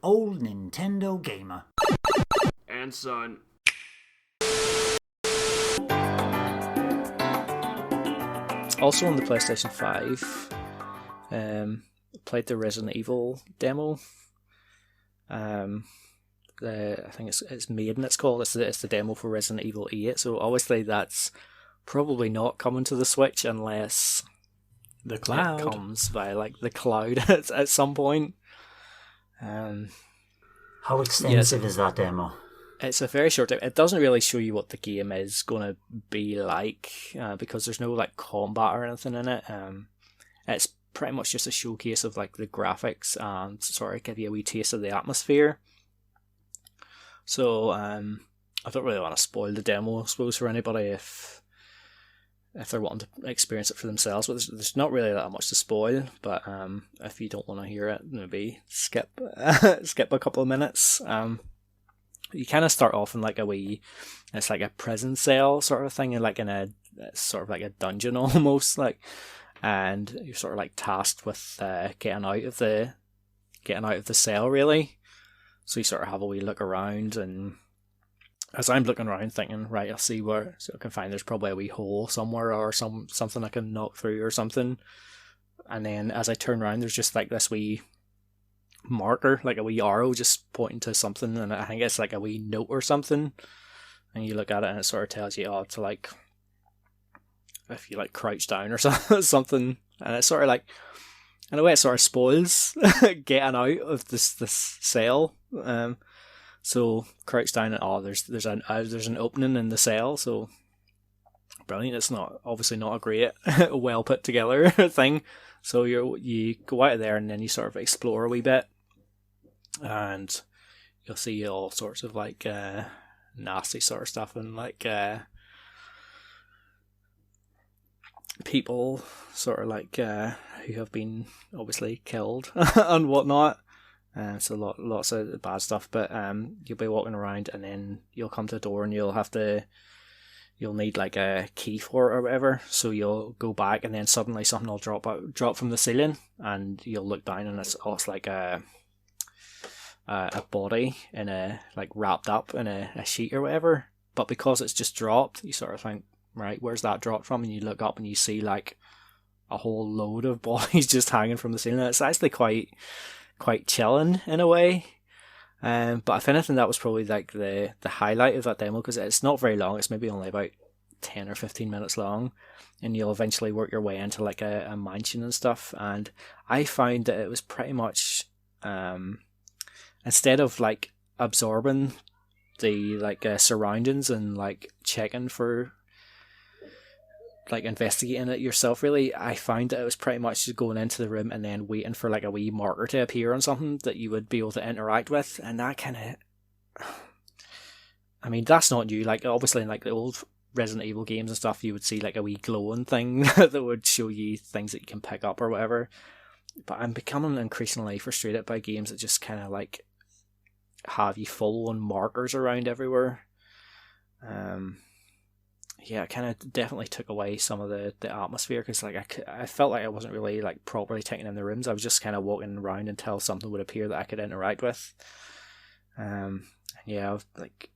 old Nintendo gamer. And son. Also on the PlayStation 5, played the Resident Evil demo. I think it's Maiden. It's called. It's the demo for Resident Evil 8. So obviously that's probably not coming to the Switch unless The cloud it comes via like the cloud at some point. How extensive is that demo? It's a very short time. It doesn't really show you what the game is going to be like because there's no like combat or anything in it. It's pretty much just a showcase of like the graphics and sort of give you a wee taste of the atmosphere. So I don't really want to spoil the demo, I suppose, for anybody if they're wanting to experience it for themselves. But there's not really that much to spoil. But if you don't want to hear it, maybe skip a couple of minutes. You kind of start off in like it's like a prison cell sort of thing, and like in a sort of like a dungeon almost, like, and you're sort of like tasked with getting out of the cell really. So you sort of have a wee look around, and as I'm looking around thinking, right, I'll see where so I can find there's probably a wee hole somewhere or something I can knock through or something. And then as I turn around, there's just like this wee marker, like a wee arrow just pointing to something, and I think it's like a wee note or something, and you look at it and it sort of tells you to like if you like crouch down or something, and it's sort of like in a way it sort of spoils getting out of this cell. So crouch down and there's an opening in the cell, so brilliant. It's not obviously not a great well put together thing. So you go out of there and then you sort of explore a wee bit, and you'll see all sorts of like nasty sort of stuff, and like people sort of like who have been obviously killed and whatnot. So lots of bad stuff. But you'll be walking around and then you'll come to a door and you'll need like a key for it or whatever. So you'll go back and then suddenly something will drop from the ceiling, and you'll look down and it's like a body in a like wrapped up in a sheet or whatever. But because it's just dropped, you sort of think, right, where's that dropped from? And you look up and you see like a whole load of bodies just hanging from the ceiling. It's actually quite chilling in a way. But if anything, that was probably like the highlight of that demo, because it's not very long. It's maybe only about 10 or 15 minutes long, and you'll eventually work your way into like a mansion and stuff. And I found that it was pretty much instead of like absorbing the like surroundings and like checking for like investigating it yourself, really, I found that it was pretty much just going into the room and then waiting for like a wee marker to appear on something that you would be able to interact with. And that kind of, I mean, that's not new. Like obviously in like the old Resident Evil games and stuff, you would see like a wee glowing thing that would show you things that you can pick up or whatever. But I'm becoming increasingly frustrated by games that just kind of like have you following markers around everywhere. Yeah, it kind of definitely took away some of the atmosphere, because like I felt like I wasn't really like properly taking in the rooms. I was just kind of walking around until something would appear that I could interact with. Yeah, I've like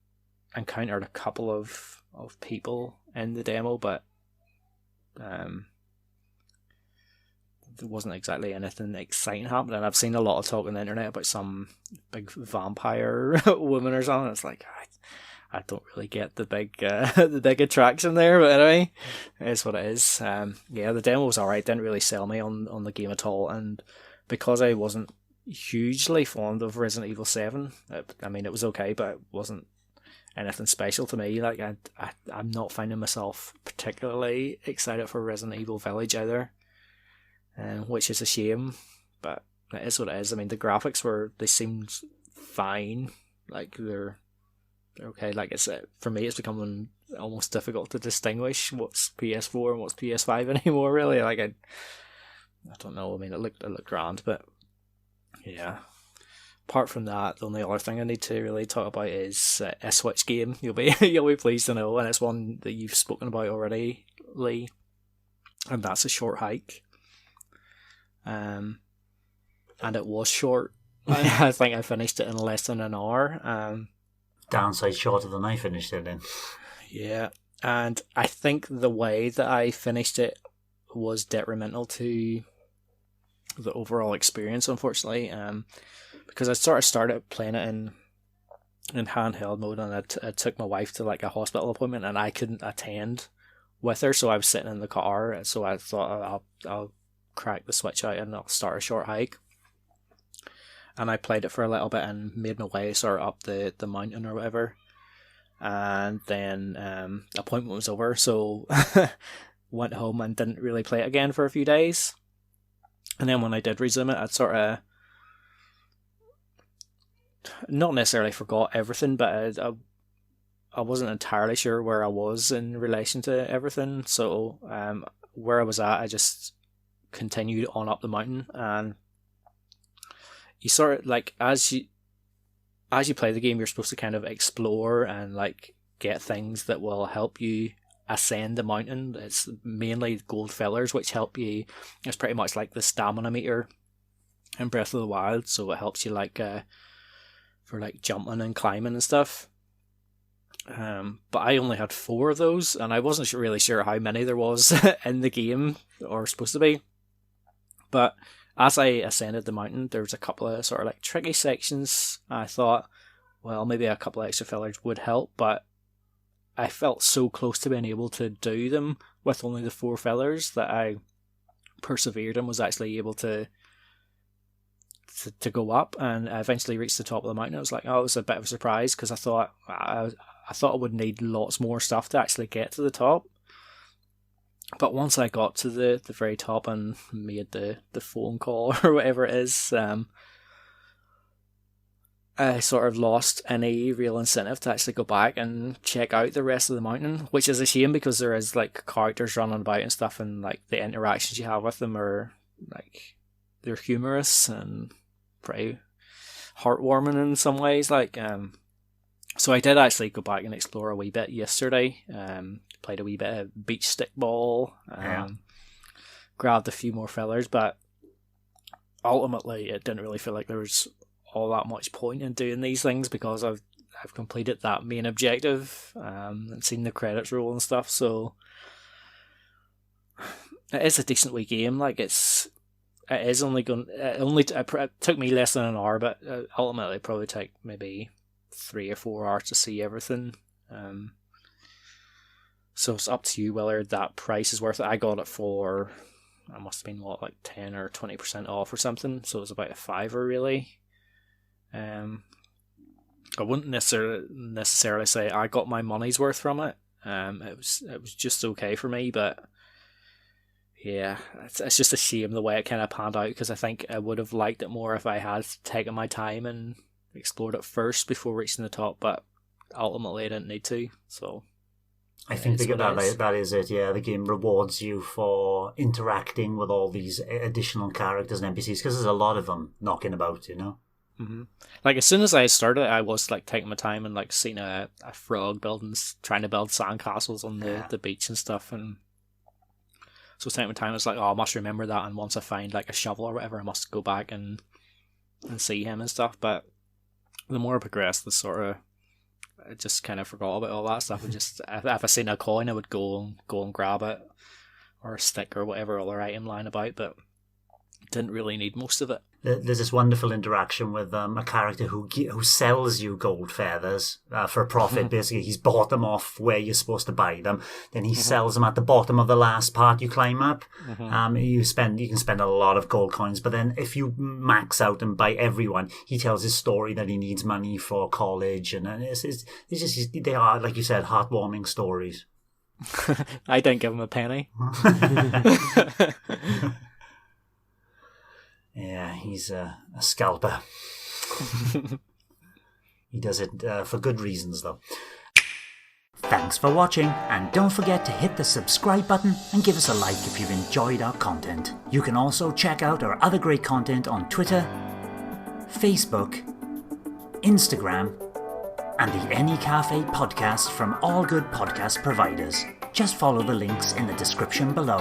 encountered a couple of people in the demo, but there wasn't exactly anything exciting happening. I've seen a lot of talk on the internet about some big vampire woman or something. It's like I don't really get the big attraction there, but anyway, it's what it is. Yeah, the demo was alright. Didn't really sell me on the game at all, and because I wasn't hugely fond of Resident Evil 7, I mean, it was okay, but it wasn't anything special to me. Like I'm not finding myself particularly excited for Resident Evil Village either, which is a shame, but it is what it is. I mean, the graphics they seemed fine, like they're okay. Like for me, it's becoming almost difficult to distinguish what's PS4 and what's PS5 anymore. Really, like I don't know. I mean, it looked grand, but yeah. Apart from that, the only other thing I need to really talk about is a Switch game. You'll be pleased to know, and it's one that you've spoken about already, Lee, and that's A Short Hike. And it was short. I think I finished it in less than an hour. Downside shorter than I finished it in. Yeah, and I think the way that I finished it was detrimental to the overall experience, unfortunately, because I sort of started playing it in handheld mode, and I took my wife to like a hospital appointment, and I couldn't attend with her, so I was sitting in the car. So I thought I'll crack the Switch out and I'll start a short hike. And I played it for a little bit and made my way sort of up the mountain or whatever. And then the appointment was over, so went home and didn't really play it again for a few days. And then when I did resume it, I'd sort of not necessarily forgot everything, but I wasn't entirely sure where I was in relation to everything. So where I was at, I just continued on up the mountain, and you sort of like as you play the game, you're supposed to kind of explore and like get things that will help you ascend the mountain. It's mainly gold fillers which help you. It's pretty much like the stamina meter in Breath of the Wild, so it helps you like for like jumping and climbing and stuff. But I only had 4 of those, and I wasn't really sure how many there was in the game, or supposed to be. But as I ascended the mountain, there was a couple of sort of like tricky sections. I thought, well, maybe a couple of extra fillers would help, but I felt so close to being able to do them with only the 4 fillers that I persevered and was actually able to go up, and I eventually reached the top of the mountain. I was like, oh, it was a bit of a surprise, because I thought I would need lots more stuff to actually get to the top. But once I got to the very top and made the phone call or whatever it is, I sort of lost any real incentive to actually go back and check out the rest of the mountain, which is a shame, because there is like characters running about and stuff, and like the interactions you have with them are like, they're humorous and pretty heartwarming in some ways. Like, so I did actually go back and explore a wee bit yesterday. Played a wee bit of beach stickball. Grabbed a few more fillers, but ultimately it didn't really feel like there was all that much point in doing these things, because I've completed that main objective and seen the credits roll and stuff. So it is a decent wee game. Like it took me less than an hour, but ultimately it probably took maybe 3 or 4 hours to see everything. So it's up to you whether that price is worth it. I got it for, it must have been like 10 or 20% off or something, so it was about a $5 really. I wouldn't necessarily say I got my money's worth from it. It was just okay for me, but yeah, it's just a shame the way it kind of panned out, because I think I would have liked it more if I had taken my time and explored it first before reaching the top, but ultimately I didn't need to, so I think that is it. Yeah, the game rewards you for interacting with all these additional characters and NPCs, because there's a lot of them knocking about, you know. Mm-hmm. Like as soon as I started, I was like taking my time and like seeing a frog trying to build sandcastles on the beach and stuff, and so taking my time, it's like, oh, I must remember that, and once I find like a shovel or whatever, I must go back and see him and stuff. But the more I progressed, I just kind of forgot about all that stuff. And just if I seen a coin, I would go and grab it, or a stick or whatever other item lying about, but didn't really need most of it. There's this wonderful interaction with a character who sells you gold feathers for a profit. Basically, he's bought them off where you're supposed to buy them. Then he sells them at the bottom of the last part you climb up. You can spend a lot of gold coins, but then if you max out and buy everyone, he tells his story that he needs money for college, and they are, like you said, heartwarming stories. I didn't give him a penny. Yeah, he's a scalper. He does it for good reasons, though. Thanks for watching, and don't forget to hit the subscribe button and give us a like if you've enjoyed our content. You can also check out our other great content on Twitter, Facebook, Instagram, and the N-E Café podcast from all good podcast providers. Just follow the links in the description below.